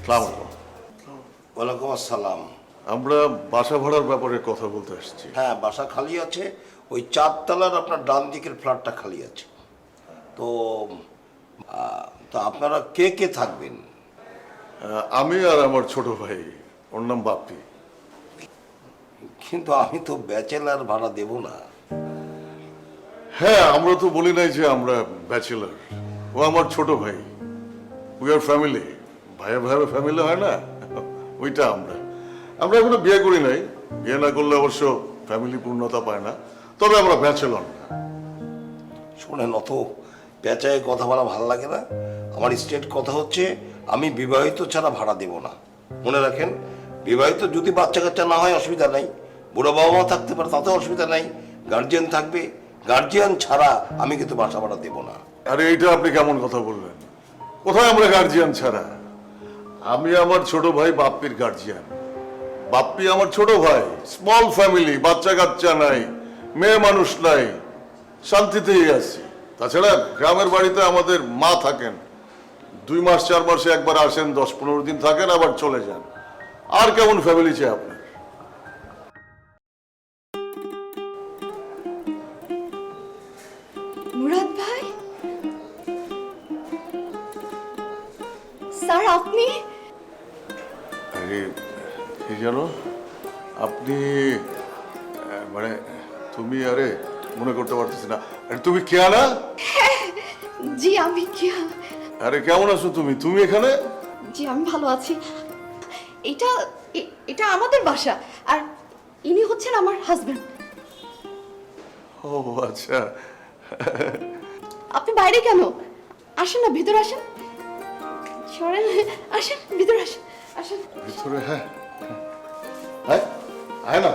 আসসালামু আলাইকুম। ওয়ালাইকুম আসসালাম। আমরা বাসা ভাড়ার ব্যাপারে কথা বলতে আসছি। হ্যাঁ, বাসা খালি আছে, ওই 4 তলার আপনার ডান দিকের ফ্ল্যাটটা খালি আছে। তো তো আপনারা কে কে থাকবেন? আমি আর আমার ছোট ভাই, ওর নাম বাপ্পি। কিন্তু আমি তো ব্যাচেলার, ভাড়া দেব না। হ্যাঁ, আমরা তো বলি নাই যে আমরা ব্যাচেলার। ও আমার ছোট ভাই। We are family. ভাইয়া ভাইয়ের ফ্যামিলি হয় না, ওইটা আমরা। আমরা এখনো বিয়ে করি নাই। বিয়ে না করলে অবশ্য ফ্যামিলি পূর্ণতা পায় না। তবে আমরা ব্যাচেলর না। শোনেন, অত পেঁচায় কথা বলা ভালো লাগে না। আমার স্ট্রেট কথা হচ্ছে, আমি বিবাহিত ছাড়া ভাড়া দেব না। মনে রাখেন, বিবাহিত যদি বাচ্চা কাচ্চা না হয় অসুবিধা নাই, বুড়ো বাবা মা থাকতে পারে, তাতে অসুবিধা নাই, গার্জিয়ান থাকবে। গার্জিয়ান ছাড়া আমি কিন্তু বাসা ভাড়া দেব না। আরে এইটা আপনি কেমন কথা বললেন? কোথায় আমরা গার্জিয়ান ছাড়া? আমি আমার ছোট ভাই বাপ্পির গার্জিয়ান। বাপ্পি আমার ছোট ভাই। স্মল ফ্যামিলি, বাচ্চা কাচ্চা নাই, মেয়ে মানুষ নাই, শান্তিতেই আছি। তাছাড়া গ্রামের বাড়িতে আমাদের মা থাকেন, 2 মাস 4 মাসে একবার আসেন, 10-15 দিন থাকেন, আবার চলে যান। আর কেমন ফ্যামিলি চাই আপনার? মুরাদ ভাই, স্যার আপনি? আরে কি জানো, আপনি মানে তুমি, আরে মনে করতে পারতেছি না। আরে তুমি কেয়া না? জি আমি কিয়া। আরে কেমন আছো তুমি? তুমি এখানে? জি আমি ভালো আছি। এটা এটা আমাদের বাসা, আর ইনি হচ্ছেন আমার হাজবেন্ড। ও আচ্ছা। আপনি বাইরে কেন? আসেন না, ভিতরে আসেন। সরেন, আসেন ভিতরে আসেন, আসেন। ভিতরে? হ্যাঁ, হ্যাঁ, আয় না।